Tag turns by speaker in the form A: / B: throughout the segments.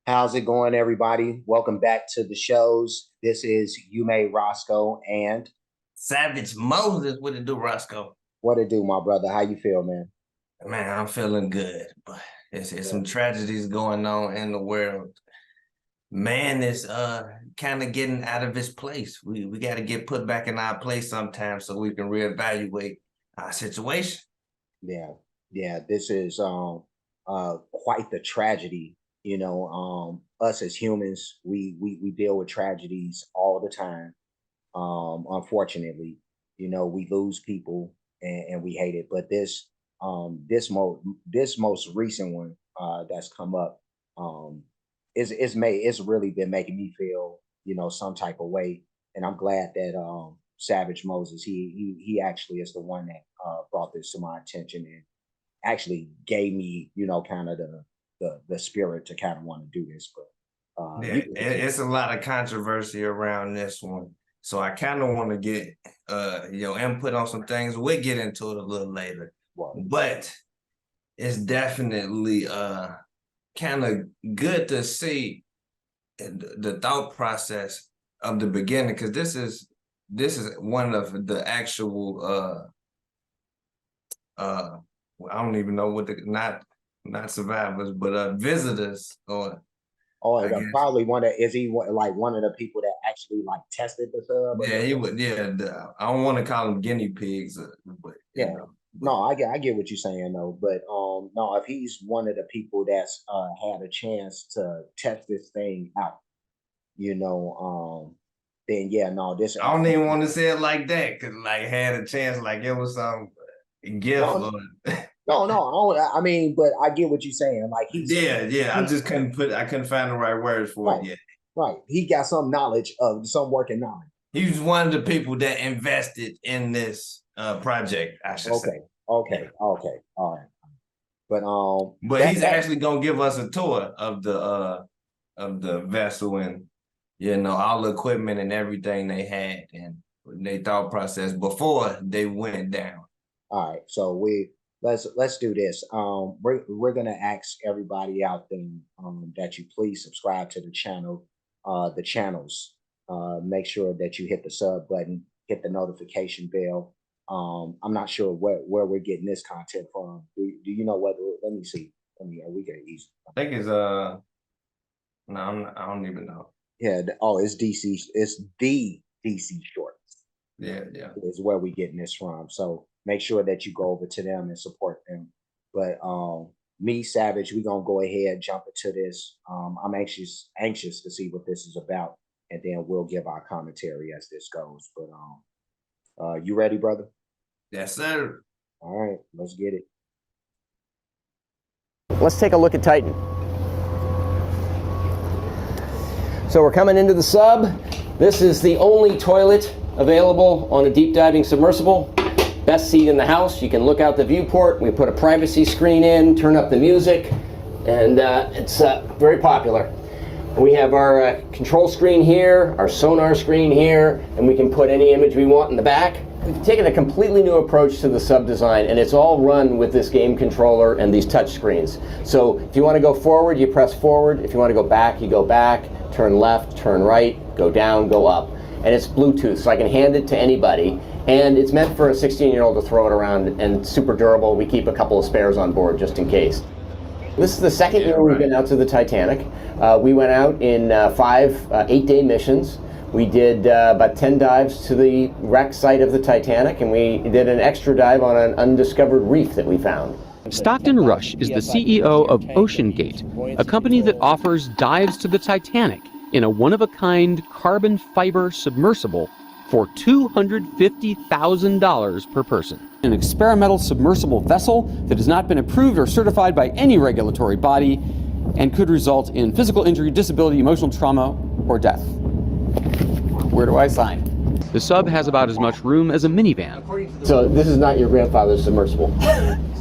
A: How's it going, everybody? Welcome back to the shows. This is Yume Roscoe and
B: Savage Moses, what it do, Roscoe?
A: what it do, my brother? How you feel, man?
B: Man, I'm feeling good, but it's some tragedies going on in the world. Man is kind of getting out of his place. We got to get put back in our place sometimes so we can reevaluate our situation.
A: Yeah, yeah. This is quite the tragedy. Us as humans, we deal with tragedies all the time. Unfortunately, we lose people and we hate it. But this most recent one that's come up it's really been making me feel some type of way, and I'm glad that Savage Moses he actually is the one that brought this to my attention and actually gave me kind of the spirit to kind of want to do this. But
B: it's a lot of controversy around this one. So I kind of want to get your input on some things. We'll get into it a little later.
A: Wow.
B: But it's definitely kind of good to see the thought process of the beginning, because this is one of the actual I don't even know what the not survivors, but visitors or
A: probably is he like one of the people that actually like tested the sub?
B: Yeah, he would. Yeah, I don't want to call them guinea pigs, but
A: yeah. No, I get what you're saying though, but no, if he's one of the people that's had a chance to test this thing out, then yeah, no, this
B: I don't even want to say it like that, because like had a chance, like it was some gift.
A: No, I mean, but I get what you're saying. Like
B: I just couldn't find the right words for it yet.
A: Right, he got some knowledge of some working knowledge.
B: He was one of the people that invested in this project, I should say.
A: Okay, all right.
B: But he's actually gonna give us a tour of the vessel and all the equipment and everything they had and they thought process before they went down.
A: All right, so let's do this. We're gonna ask everybody out there that you please subscribe to the channel, the channels. Make sure that you hit the sub button, hit the notification bell. I'm not sure where we're getting this content from. Do you know what? Let me see. We get it easy.
B: I think it's no, I don't even know.
A: Yeah. It's DC. It's the DC Shorts.
B: Yeah.
A: Is where we getting this from. So make sure that you go over to them and support them. But me, Savage, we're gonna go ahead, jump into this. I'm anxious to see what this is about, and then we'll give our commentary as this goes. But you ready, brother?
B: Yes, sir.
A: All right, let's get it.
C: Let's take a look at Titan. So we're coming into the sub. This is the only toilet available on a deep diving submersible. Best seat in the house. You can look out the viewport. We put a privacy screen in, turn up the music, and it's very popular. We have our control screen here, our sonar screen here, and we can put any image we want in the back. We've taken a completely new approach to the sub design, and it's all run with this game controller and these touch screens. So if you want to go forward, you press forward. If you want to go back, you go back. Turn left, turn right, go down, go up. And it's Bluetooth, so I can hand it to anybody. And it's meant for a 16-year-old to throw it around, and it's super durable. We keep a couple of spares on board just in case. This is the second year we've been out to the Titanic. We went out in 5 8-day missions. We did about 10 dives to the wreck site of the Titanic, and we did an extra dive on an undiscovered reef that we found.
D: Stockton Rush is the CEO of OceanGate, a company that offers dives to the Titanic in a one-of-a-kind carbon fiber submersible for $250,000 per person. An experimental submersible vessel that has not been approved or certified by any regulatory body and could result in physical injury, disability, emotional trauma, or death. Where do I sign? The sub has about as much room as a minivan.
C: So this is not your grandfather's submersible.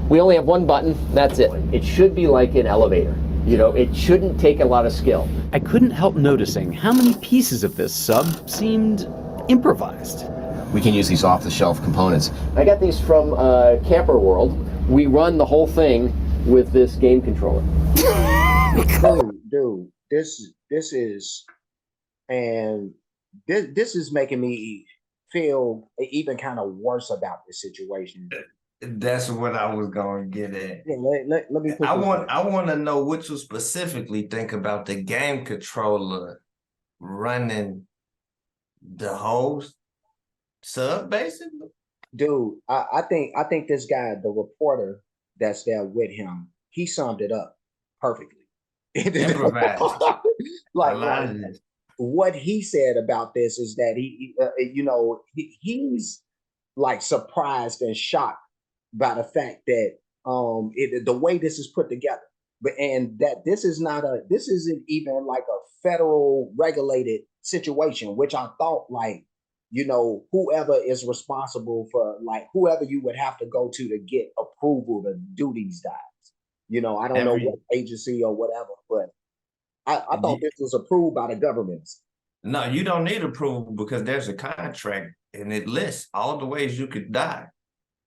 C: We only have one button, that's it. It should be like an elevator. It shouldn't take a lot of skill.
D: I couldn't help noticing how many pieces of this sub seemed improvised.
E: We can use these off-the-shelf components.
C: I got these from Camper World. We run the whole thing with this game controller.
A: Dude, this is, and this is making me feel even kind of worse about this situation.
B: That's what I was gonna get at.
A: Yeah, let me put
B: I
A: this
B: want to know what you specifically think about the game controller running the whole sub, basically.
A: dude. I think this guy, the reporter that's there with him, he summed it up perfectly.
B: Improvise.
A: like,
B: A lot of this.
A: what he said about this is that he's like surprised and shocked by the fact that the way this is put together, and that this isn't even like a federal regulated situation, which I thought, like, whoever is responsible for, like, whoever you would have to go to get approval to do these dives. I don't know what agency or whatever, but I thought this was approved by the government.
B: No, you don't need approval because there's a contract and it lists all the ways you could die.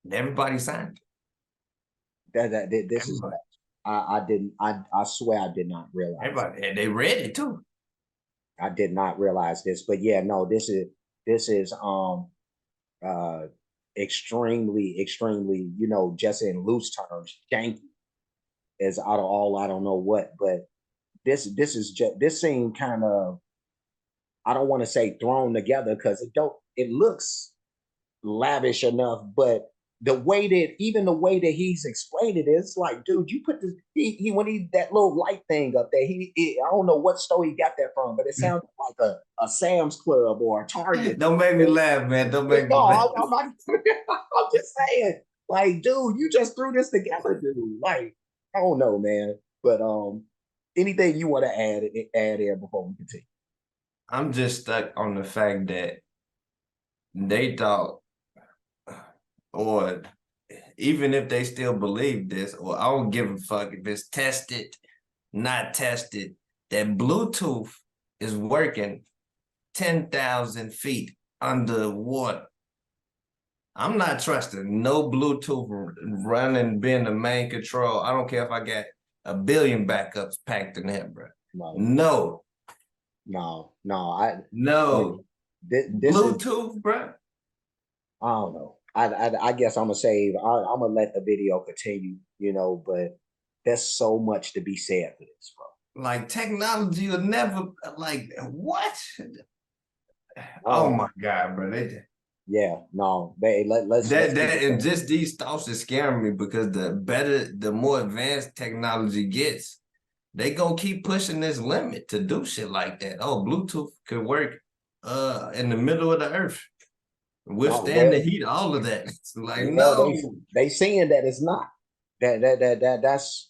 B: And everybody signed it.
A: This is, I swear I did not realize.
B: Everybody, and they read it too.
A: I did not realize this, but yeah, no, this is extremely, just in loose terms, janky, as out of all, I don't know what, but this seemed kind of, I don't want to say thrown together, because it looks lavish enough, but the way that he's explained it, it's like, dude, you put this, that little light thing up there, I don't know what store he got that from, but it sounds like a Sam's Club or a Target.
B: Don't make me laugh, man. Don't make me laugh.
A: I'm just saying, like, dude, you just threw this together, dude. Like, I don't know, man. But anything you want to add in before we continue?
B: I'm just stuck on the fact that they thought, or even if they still believe this, or I don't give a fuck if it's tested, not tested, that Bluetooth is working 10,000 feet underwater. I'm not trusting no Bluetooth running, being the main control. I don't care if I got 1 billion backups packed in there, bro. No. This Bluetooth, bro.
A: I don't know. I guess I'm gonna save. I'm gonna let the video continue. But there's so much to be said for this, bro.
B: Like, technology will never, like, what? Oh my God, bro.
A: Let's
B: and just these thoughts are scaring me, because the more advanced technology gets, they gonna keep pushing this limit to do shit like that. Oh, Bluetooth could work in the middle of the earth, withstand the heat, all of that. It's like, no,
A: they saying that it's not. That's,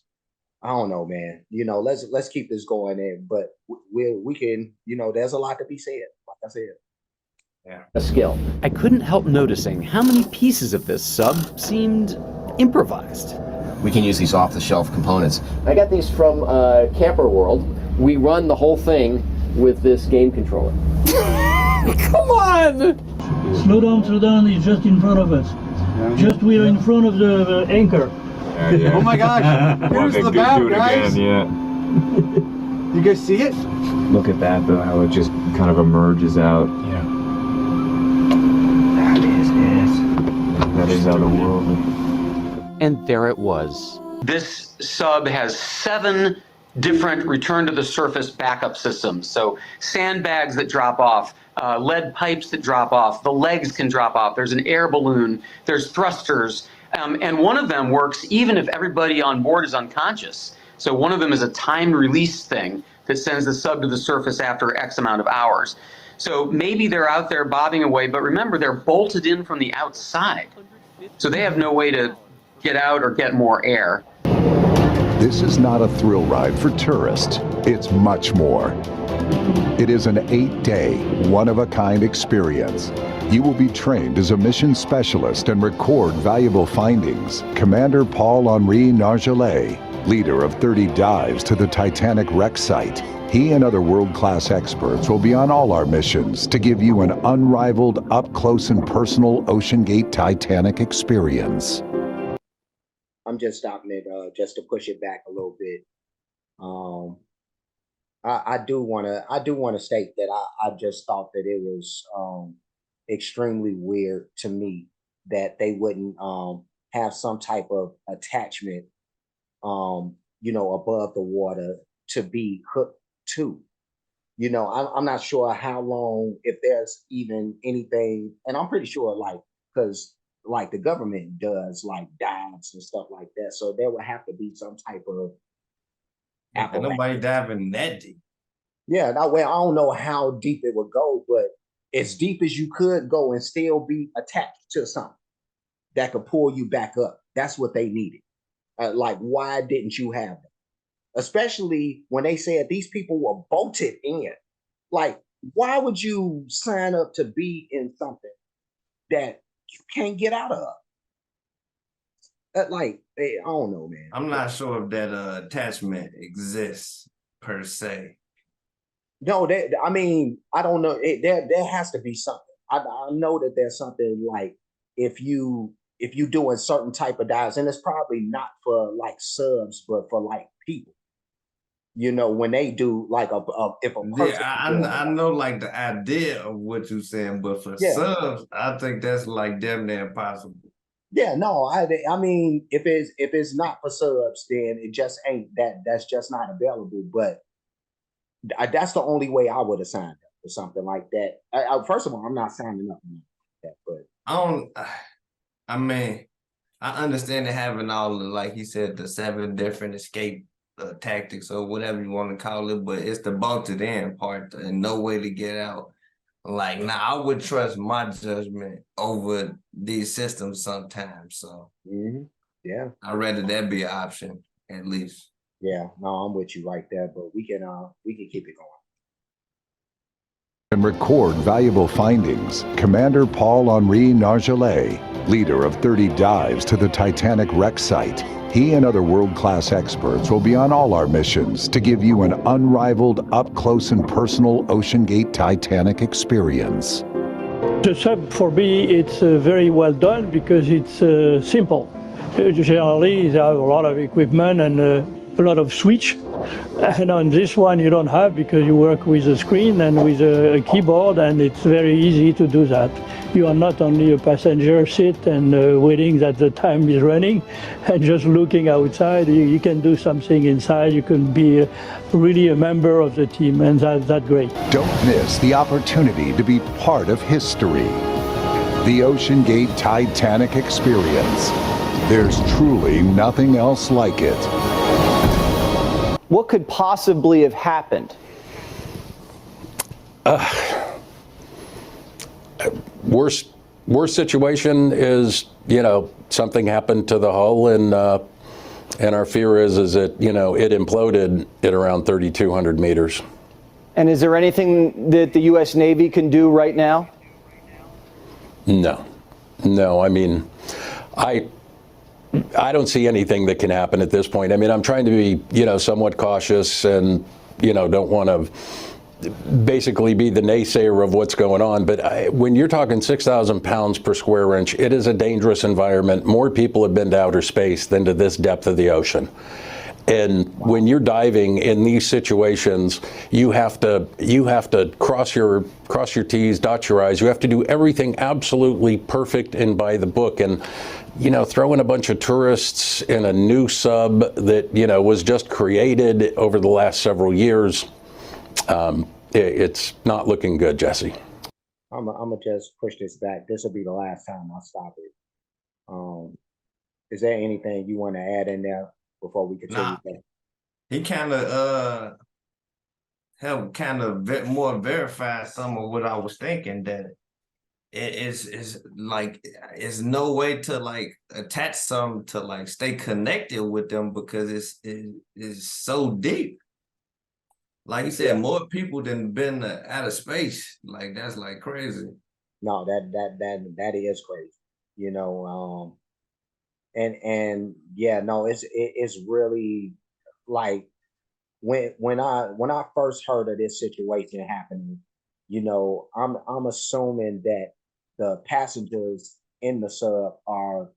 A: I don't know, man. Let's keep this going in, but we can. There's a lot to be said. Like I said.
C: Yeah. A skill.
D: I couldn't help noticing how many pieces of this sub seemed improvised.
E: We can use these off-the-shelf components.
C: I got these from Camper World. We run the whole thing with this game controller.
D: Come on!
F: Slow down, it's just in front of us. Just we're in front of the anchor.
G: Yeah.
D: Oh my gosh, here's the map, guys!
G: Again,
D: You guys see it?
G: Look at that though, how it just kind of emerges out.
D: Yeah.
G: That is it. That is otherworldly.
D: And there it was.
H: This sub has 7 different return to the surface backup systems. So sandbags that drop off, lead pipes that drop off, the legs can drop off, there's an air balloon, there's thrusters, and one of them works even if everybody on board is unconscious. So one of them is a timed release thing that sends the sub to the surface after X amount of hours. So maybe they're out there bobbing away, but remember, they're bolted in from the outside. So they have no way to get out or get more air.
I: This is not a thrill ride for tourists. It's much more. It is an 8-day, one-of-a-kind experience. You will be trained as a mission specialist and record valuable findings. Commander Paul-Henri Nargelet, leader of 30 dives to the Titanic wreck site. He and other world-class experts will be on all our missions to give you an unrivaled, up-close and personal OceanGate Titanic experience.
A: I'm just stopping it just to push it back a little bit. I do want to state that I just thought that it was extremely weird to me that they wouldn't have some type of attachment above the water to be hooked to. I'm not sure how long, if there's even anything, and I'm pretty sure, like, because like the government does like dives and stuff like that, so there would have to be some type of
B: And
A: apparatus.
B: nobody diving that deep.
A: Yeah, that way I don't know how deep it would go, but as deep as you could go and still be attached to something that could pull you back up. That's what they needed. Like, why didn't you have that? Especially when they said these people were bolted in. Like, why would you sign up to be in something that you can't get out of? I don't know, man.
B: I'm not sure if that attachment exists per se.
A: No, I mean, I don't know. There has to be something. I know that there's something like if you doing certain type of dives, and it's probably not for like subs, but for like people. When they do like if a
B: Yeah,
A: person is
B: I,
A: doing
B: I I know like the idea of what you're saying, but for
A: yeah,
B: subs, I think that's like damn near impossible.
A: yeah, no, I mean, if it's not for subs, then it just ain't that. That's just not available. But that's the only way I would have signed up for something like that. First of all, I'm not signing up for that. But
B: I don't. I mean, I understand it having all the, like he said, the 7 different escape tactics or whatever you want to call it, but it's the bolted in part and no way to get out. Like now, I would trust my judgment over these systems sometimes. So
A: yeah,
B: I'd rather that be an option at least.
A: yeah, no, I'm with you right there. But we can keep it going.
I: And record valuable findings. Commander Paul-Henri Nargelet, leader of 30 dives to the Titanic wreck site. He and other world-class experts will be on all our missions to give you an unrivaled, up-close and personal OceanGate Titanic experience.
F: The sub for me, it's very well done because it's simple. Generally, they have a lot of equipment and a lot of switch. And on this one, you don't have because you work with a screen and with a keyboard, and it's very easy to do that. You are not only a passenger seat and waiting that the time is running and just looking outside. You can do something inside. You can be really a member of the team, and that's great.
I: Don't miss the opportunity to be part of history. The OceanGate Titanic experience. There's truly nothing else like it.
J: What could possibly have happened?
K: Worst situation is, something happened to the hull, and our fear is that, it imploded at around 3,200 meters.
J: And is there anything that the U.S. Navy can do right now?
K: No. I mean, I don't see anything that can happen at this point. I mean, I'm trying to be, somewhat cautious and, don't want to basically be the naysayer of what's going on. But when you're talking 6,000 pounds per square inch, it is a dangerous environment. More people have been to outer space than to this depth of the ocean. And when you're diving in these situations, you have to cross your T's, dot your I's. You have to do everything absolutely perfect and by the book. And throw in a bunch of tourists in a new sub that was just created over the last several years. It's not looking good, Jesse.
A: I'm gonna just push this back. This will be the last time I stop it. Is there anything you want to add in there before we continue?
B: Nah, he kind of helped more verify some of what I was thinking, that it's like it's no way to like attach some to like stay connected with them because it's so deep. Like you said, more people than been out of space. Like that's like crazy.
A: No, that is crazy. And yeah, no, it's really like when I first heard of this situation happening, I'm assuming that the passengers in the sub are,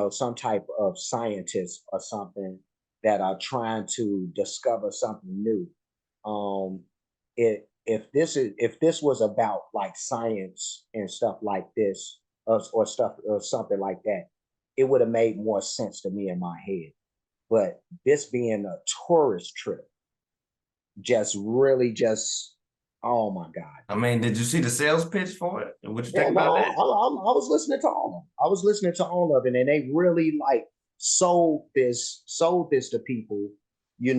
A: some type of scientists or something that are trying to discover something new. if this was about like science and stuff like this, or stuff or something like that, it would have made more sense to me in my head. But this being a tourist trip, just really just, oh my god.
B: I mean, did you see the sales pitch for it? What you
A: Yeah,
B: think
A: no,
B: about that?
A: I was listening to all of them. I was listening to all of it, and they really like sold this to people. I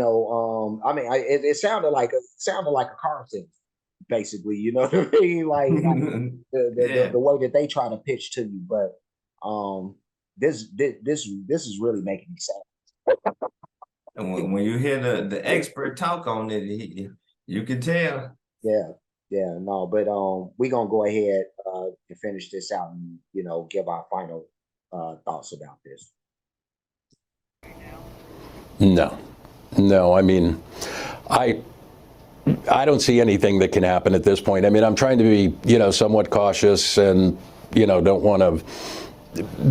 A: mean, it sounded like a car thing, basically. You know what I mean? Like
B: Yeah.
A: the way that they try to pitch to you, but this is really making me sad.
B: And when you hear the expert talk on it, you can tell.
A: Yeah, yeah, no, but we're gonna go ahead and finish this out and give our final thoughts about this.
K: No, I mean, I don't see anything that can happen at this point. I mean, I'm trying to be, somewhat cautious and, don't want to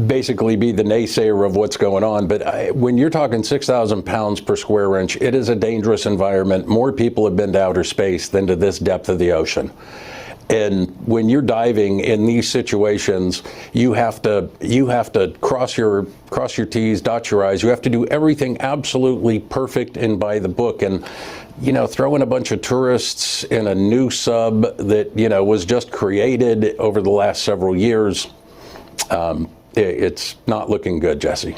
K: basically be the naysayer of what's going on. But when you're talking 6,000 pounds per square inch, it is a dangerous environment. More people have been to outer space than to this depth of the ocean. And when you're diving in these situations, you have to cross your T's, dot your I's. You have to do everything absolutely perfect and by the book. And throwing a bunch of tourists in a new sub that was just created over the last several years, it's not looking good, Jesse.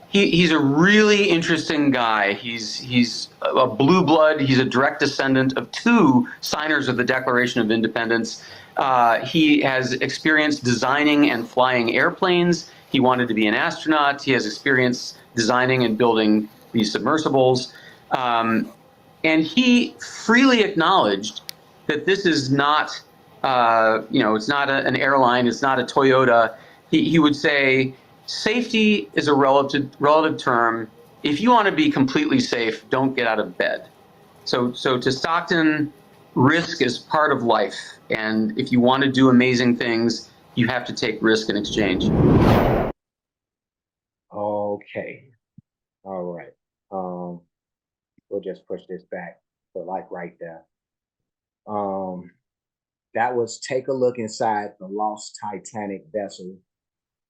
H: He's a really interesting guy. He's a blue blood. He's a direct descendant of two signers of the Declaration of Independence. He has experience designing and flying airplanes. He wanted to be an astronaut. He has experience designing and building these submersibles. And he freely acknowledged that this is not, it's not an airline. It's not a Toyota. He would say, safety is a relative term. If you want to be completely safe, don't get out of bed. So to Stockton, risk is part of life. And if you want to do amazing things, you have to take risk in exchange.
A: Okay. All right. We'll just push this back to like right there. That was Take a Look Inside the Lost Titanic Vessel.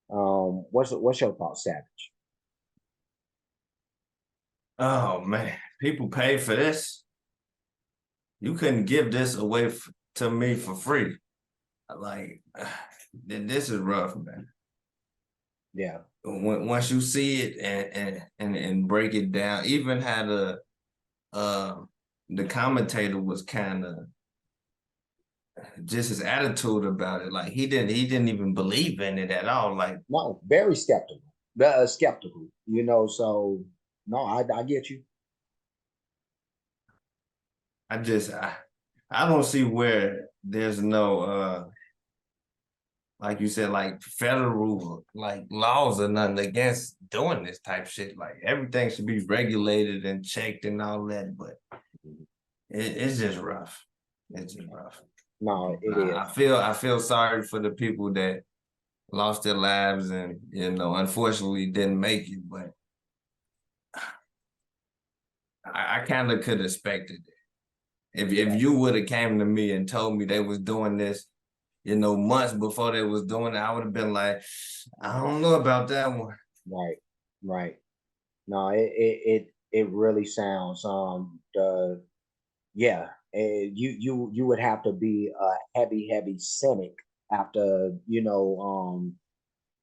A: What's your thoughts, Savage?
B: Oh man, people pay for this. You couldn't give this away to me for free. Like, this is rough, man.
A: Yeah.
B: Once you see it and break it down, even how the commentator was kind of just his attitude about it. Like he didn't even believe in it at all. Like,
A: no, very skeptical. Skeptical. So no, I get you.
B: I don't see where there's no like you said, like federal like laws or nothing against doing this type shit. Like everything should be regulated and checked and all that, but it's just rough. It's just rough.
A: No, it is.
B: I feel sorry for the people that lost their lives and unfortunately didn't make it, but I kind of could have expected it. If you would have came to me and told me they was doing this, months before they was doing it, I would have been like, I don't know about that one.
A: Right. No, it really sounds you would have to be a heavy cynic after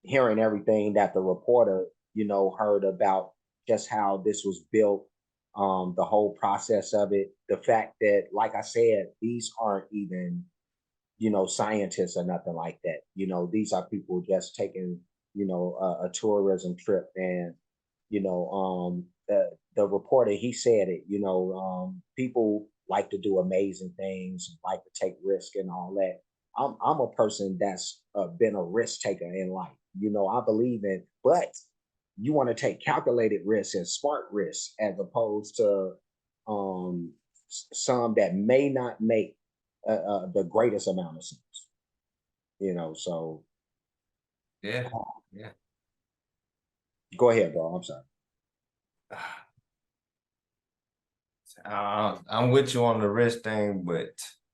A: hearing everything that the reporter heard about just how this was built, the whole process of it, the fact that, like I said, these aren't even scientists or nothing like that. These are people just taking a tourism trip. And the reporter, he said it, people like to do amazing things, like to take risk and all that. I'm a person that's been a risk taker in life. I believe in, but you want to take calculated risks and smart risks as opposed to some that may not make the greatest amount of sense. So
B: yeah.
A: Go ahead, bro. I'm sorry.
B: I'm with you on the risk thing, but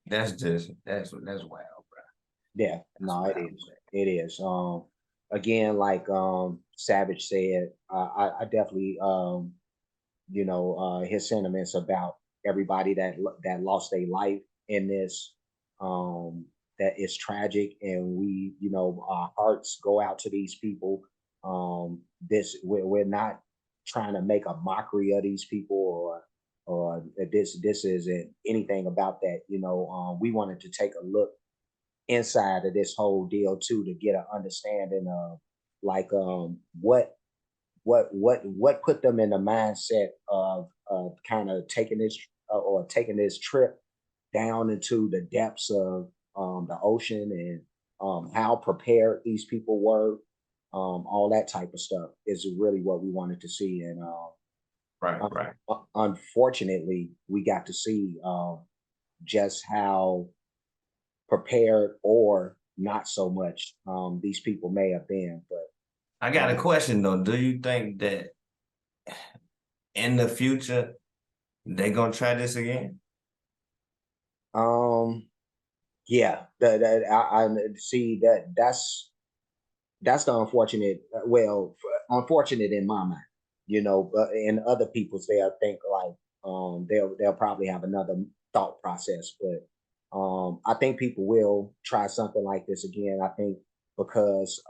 B: that's wild, bro.
A: Yeah, no, it is. It is. Again, like Savage said, I definitely his sentiments about everybody that lost their life in this. That is tragic, and we, our hearts go out to these people. We're not trying to make a mockery of these people, or this isn't anything about that. We wanted to take a look inside of this whole deal too, to get an understanding of like what put them in the mindset of kind of taking this trip down into the depths of the ocean, and how prepared these people were. All that type of stuff is really what we wanted to see. And
B: right.
A: Unfortunately, we got to see just how prepared or not so much these people may have been. But
B: I got a question though. Do you think that in the future they gonna try this again?
A: Yeah, I see that's the unfortunate. Well, unfortunate in my mind, but in other people's, they'll think like they'll probably have another thought process. But I think people will try something like this again. I think because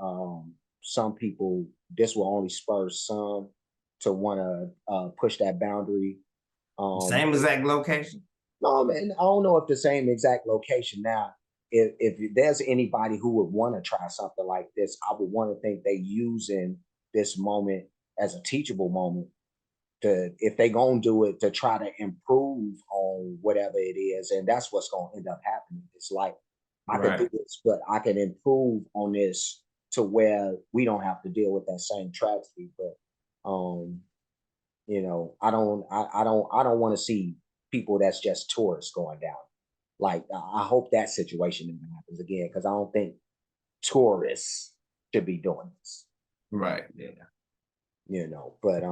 A: some people, this will only spur some to want to push that boundary.
B: Same exact location?
A: No, man, I don't know if the same exact location. Now, if there's anybody who would want to try something like this, I would want to think they using this moment as a teachable moment to, if they gonna do it, to try to improve on whatever it is, and that's what's gonna end up happening. It's like I can do this, but I can improve on this to where we don't have to deal with that same tragedy. But I don't want to see people that's just tourists going down. Like I hope that situation never happens again, because I don't think tourists should be doing this.
B: Right. Yeah.
A: But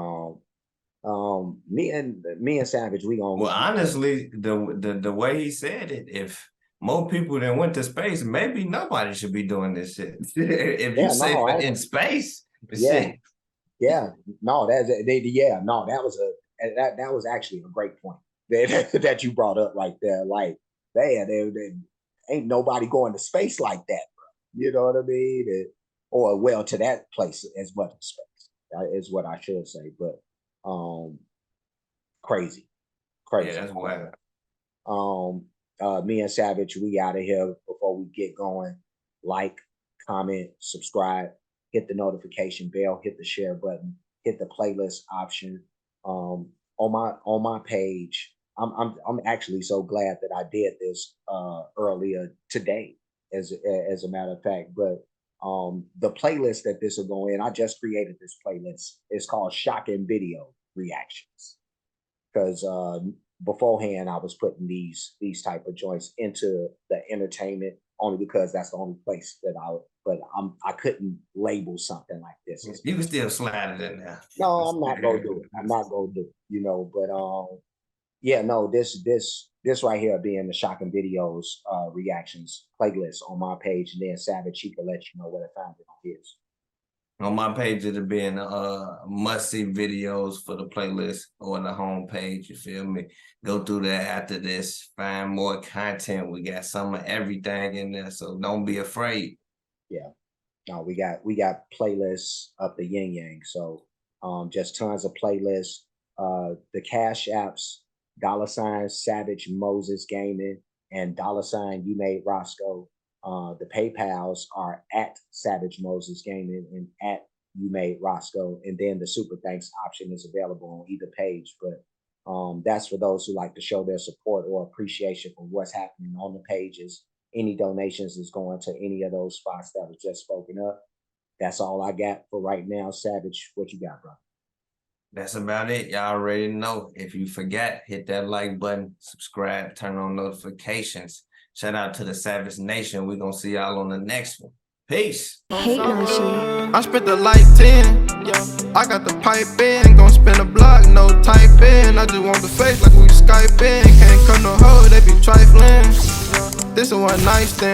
A: me and Savage, we gonna.
B: Well, honestly, the way he said it, if more people than went to space, maybe nobody should be doing this shit. If you say in space, shit.
A: Yeah, no, that was actually a great point that you brought up right there. Like, they ain't nobody going to space like that, bro. You know what I mean? Or well, to that place as much as space is what I should say. But crazy.
B: Yeah, that's wild.
A: Me and Savage, we out of here. Before we get going, like, comment, subscribe, hit the notification bell, hit the share button, hit the playlist option. On my page, I'm actually so glad that I did this earlier today, as a matter of fact. But the playlist that this will go in, I just created this playlist. It's called Shocking Video Reactions, because beforehand I was putting these type of joints into the entertainment only because that's the only place that I couldn't label something like this.
B: You can still slide it in there.
A: No, I'm not gonna do it. I'm not gonna do it, but yeah, no, this right here being the Shocking Videos reactions playlist on my page, and then Savage, he can let you know where to find it on his.
B: On my page, it'll be in must-see videos for the playlist or the home page, you feel me? Go through there after this, find more content. We got some of everything in there, so don't be afraid.
A: Yeah. No, we got playlists up the yin yang. So just tons of playlists. The Cash Apps, $ Savage Moses Gaming, and $ You Made Roscoe. The PayPals are at Savage Moses Gaming and at You Made Roscoe, and then the super thanks option is available on either page. But that's for those who like to show their support or appreciation for what's happening on the pages. Any donations is going to any of those spots that was just spoken up. That's all I got for right now. Savage, what you got, bro?
B: That's about it. Y'all already know. If you forgot, hit that like button, subscribe, turn on notifications. Shout out to the Savage Nation. We're going to see y'all on the next one. Peace.
L: I spent the like 10. I got the pipe in, gon' spin a block, no typing. I just want the face like we Skyping. Can't come no hoe, they be trifling. This a one night stand.